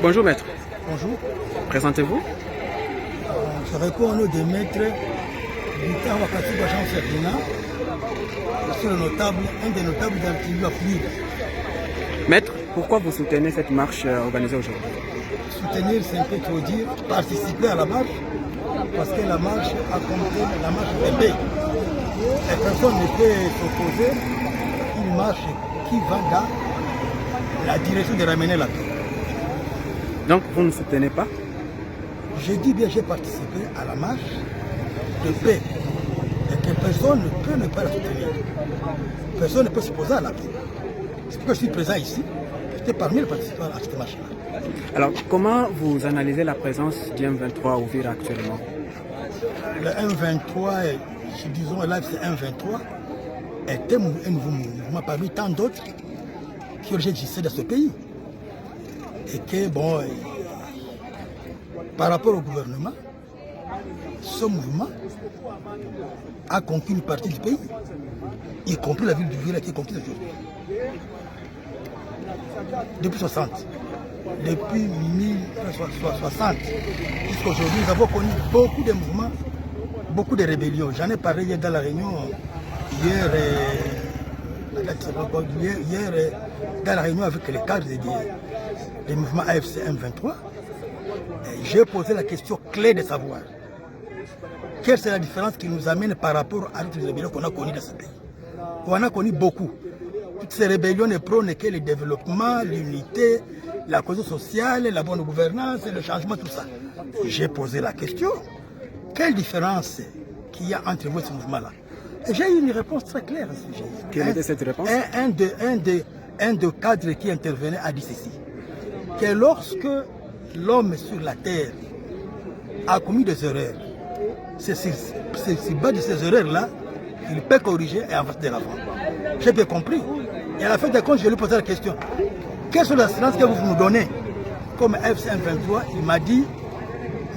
Bonjour maître. Bonjour. Présentez-vous. Je réponds au nom de maître Lucas Wakati Bachan Ferdinand. Je suis le notable, un des notables d'Artillerie Fluide. Maître, pourquoi vous soutenez cette marche organisée aujourd'hui? Soutenir, c'est un peu trop dire, participer à la marche, parce que la marche a compté la marche de paix. Et personne ne peut s'opposer à une marche qui va dans la direction de ramener la paix. Donc vous ne soutenez pas? Je dis bien, j'ai participé à la marche de paix et que personne ne peut ne pas la soutenir. Personne ne peut s'opposer à la paix. C'est pourquoi je suis présent ici. J'étais parmi les participants à cette marche-là. Alors comment vous analysez la présence du M23 à Uvira actuellement? Le M23, disons là c'est M23, est un nouveau mouvement parmi tant d'autres qui ont existé dans ce pays. Et que bon, par rapport au gouvernement, ce mouvement a conquis une partie du pays, y compris la ville d'Uvira qui est conquise aujourd'hui. Depuis 60, depuis 1960 jusqu'à aujourd'hui, nous avons connu beaucoup de mouvements, beaucoup de rébellions. J'en ai parlé hier dans la réunion, hier dans la réunion avec les cadres des mouvements AFC M23. J'ai posé la question clé de savoir quelle c'est la différence qui nous amène par rapport à toutes les rébellions qu'on a connues dans ce pays. On a connu beaucoup. Toutes ces rébellions ne prônent que le développement, l'unité, la cohésion sociale, la bonne gouvernance, le changement, tout ça. J'ai posé la question, quelle différence qu'il y a entre vous et ce mouvement-là? Et j'ai eu une réponse très claire à ce sujet. Quelle était cette réponse? Un de cadres qui intervenait a dit ceci, que lorsque l'homme sur la terre a commis des erreurs, c'est sur base de ces erreurs-là qu'il peut corriger et avancer de l'avant. J'ai bien compris. Et à la fin des comptes, je lui ai posé la question. Quelles sont les assurances que vous nous donnez comme FC23? Il m'a dit,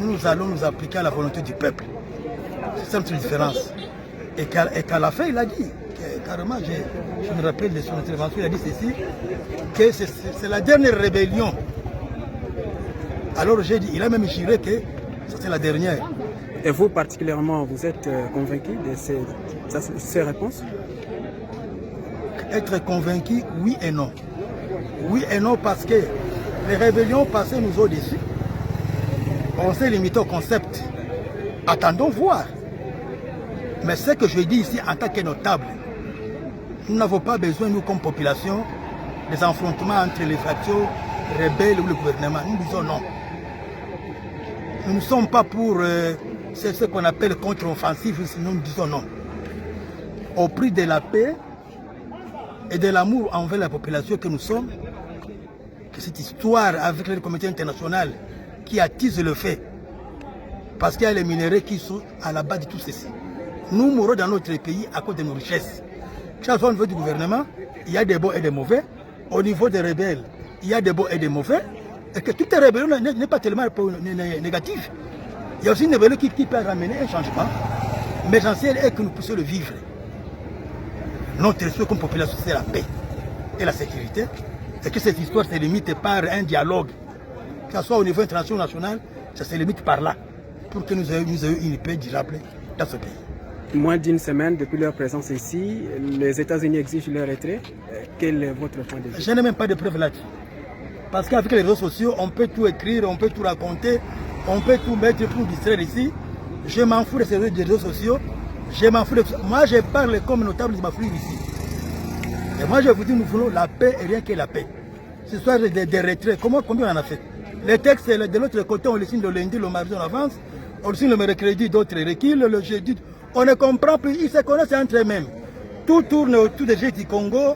nous allons nous appliquer à la volonté du peuple. C'est ça notre différence. Et qu'à la fin, il a dit, carrément, je me rappelle de son intervention, il a dit ceci, que c'est la dernière rébellion. Alors j'ai dit, il a même juré que c'était la dernière. Et vous particulièrement, vous êtes convaincu de ces réponses? Être convaincu, oui et non. Oui et non parce que les rébellions passées nous ont déçus. On s'est limité au concept. Attendons voir. Mais ce que je dis ici en tant que notable, nous n'avons pas besoin, nous comme population, des affrontements entre les factions rebelles ou le gouvernement. Nous disons non. Nous ne sommes pas pour ce qu'on appelle contre-offensive, nous disons non. Au prix de la paix et de l'amour envers la population que nous sommes, que cette histoire avec le comité international qui attise le fait, parce qu'il y a les minéraux qui sont à la base de tout ceci. Nous mourons dans notre pays à cause de nos richesses. Chaque fois au niveau du gouvernement, il y a des bons et des mauvais. Au niveau des rebelles, il y a des bons et des mauvais. Et que toute rébellion n'est pas tellement négative. Il y a aussi une rébellion qui peut ramener un changement. Mais l'essentiel est que nous puissions le vivre. Notre souhait comme population, c'est la paix et la sécurité. Et que cette histoire se limite par un dialogue, que ce soit au niveau international ou national, ça se limite par là, pour que nous ayons une paix durable dans ce pays. Moins d'une semaine depuis leur présence ici, les États-Unis exigent leur retrait. Quel est votre point de vue? Je n'ai même pas de preuves là-dessus. Parce qu'avec les réseaux sociaux, on peut tout écrire, on peut tout raconter, on peut tout mettre pour distraire ici. Je m'en fous de ces réseaux sociaux. Je m'en fous de... Moi, je parle comme notable de ma famille ici. Et moi, je vous dis, nous voulons la paix et rien que la paix. Ce soir, des retraits, combien on en a fait? Les textes, de l'autre côté, on les signe le lundi, le mardi, on avance. On le signe le mercredi, d'autres reculent, le jeudi. On ne comprend plus, ils se connaissent entre eux-mêmes. Tout tourne autour des gens du Congo.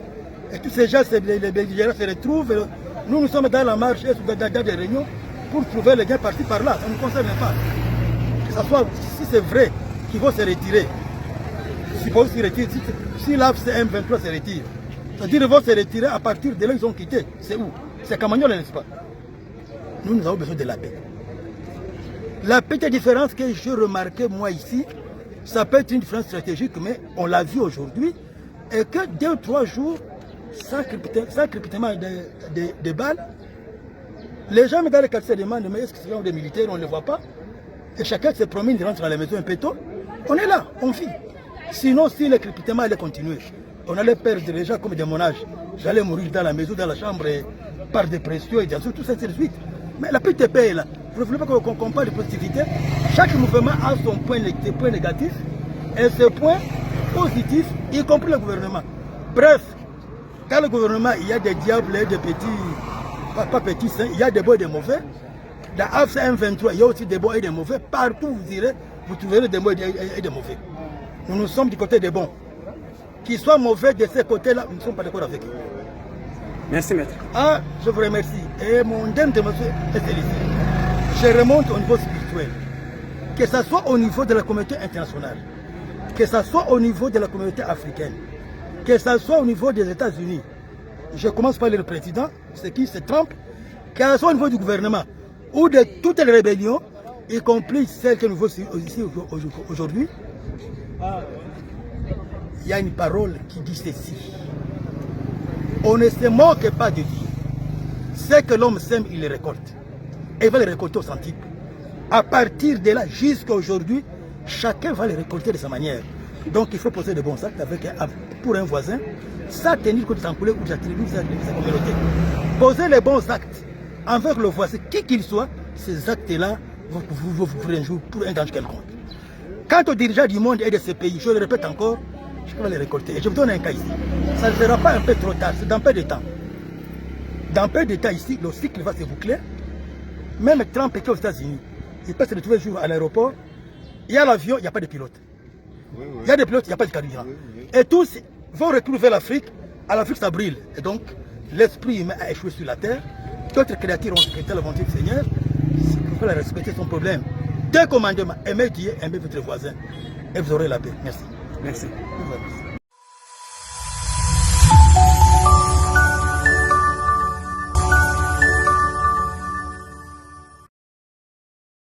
Et tous ces gens, les belligérants se retrouvent. Nous sommes dans la marche et dans des réunions pour trouver les gains par-ci par-là. Ça ne nous concerne pas. Que ce soit, si c'est vrai qu'ils vont se retirer, si l'AFC M23 se retire, c'est-à-dire qu'ils vont se retirer à partir de là où ils ont quitté. C'est où? C'est Camagnola, n'est-ce pas? Nous avons besoin de la paix. La petite différence que je remarquais moi ici, ça peut être une différence stratégique, mais on l'a vu aujourd'hui, et que 2 ou 3 jours, sans crépitement de balles. Les gens dans les quartiers se demandent, mais est-ce que ce sont des militaires, on ne les voit pas? Et chacun se promène, il rentre dans la maison un peu tôt. On est là, on vit. Sinon, si le crépitement allait continuer, on allait perdre les gens comme de mon âge. J'allais mourir dans la maison, dans la chambre, par dépression et tout ça, ainsi de suite. Mais la PTP est là. Vous ne voulez pas qu'on parle de positivité? Chaque mouvement a son point négatif et ses points positifs, y compris le gouvernement. Bref, dans le gouvernement, il y a des diables et des petits, pas petits saints, il y a des bons et des mauvais. Dans AFC M23, il y a aussi des bons et des mauvais. Partout où vous irez, vous trouverez des bons et des mauvais. Nous sommes du côté des bons. Qu'ils soient mauvais de ces côtés-là, nous ne sommes pas d'accord avec eux. Merci, maître. Ah, je vous remercie. Et mon dernier monsieur est celui-ci. Je remonte au niveau spirituel. Que ce soit au niveau de la communauté internationale, que ce soit au niveau de la communauté africaine, que ce soit au niveau des États-Unis. Je commence par le président, c'est qui? C'est Trump. Que ce soit au niveau du gouvernement ou de toutes les rébellions, y compris celles que nous voyons ici aujourd'hui, il y a une parole qui dit ceci. On ne se moque pas de Dieu. Ce que l'homme sème, il le récolte. Et il va le récolter au centuple. À partir de là, jusqu'à aujourd'hui, chacun va le récolter de sa manière. Donc il faut poser de bons actes pour un voisin, sans tenir compte de sa couleur ou de sa tribu, de sa communauté. Poser les bons actes envers le voisin, qui qu'il soit, ces actes-là vous un jour pour un danger quelconque. Quant aux dirigeants du monde et de ces pays, je le répète encore, je vais les récolter. Et je vous donne un cas ici. Ça ne sera pas un peu trop tard, c'est dans peu de temps. Dans peu de temps ici, le cycle va se boucler. Même Trump était aux États-Unis. Il peut se retrouver un jour à l'aéroport. Il y a l'avion, il n'y a pas de pilote. Il y a des pilotes, il n'y a pas de carburant. Et tous vont retrouver l'Afrique. À l'Afrique, ça brûle. Et donc, l'esprit humain a échoué sur la terre. D'autres créatures ont secrété la volonté du Seigneur. Il faut respecter son problème. Deux commandements, aimez Dieu, aimez votre voisin. Et vous aurez la paix. Merci. Merci.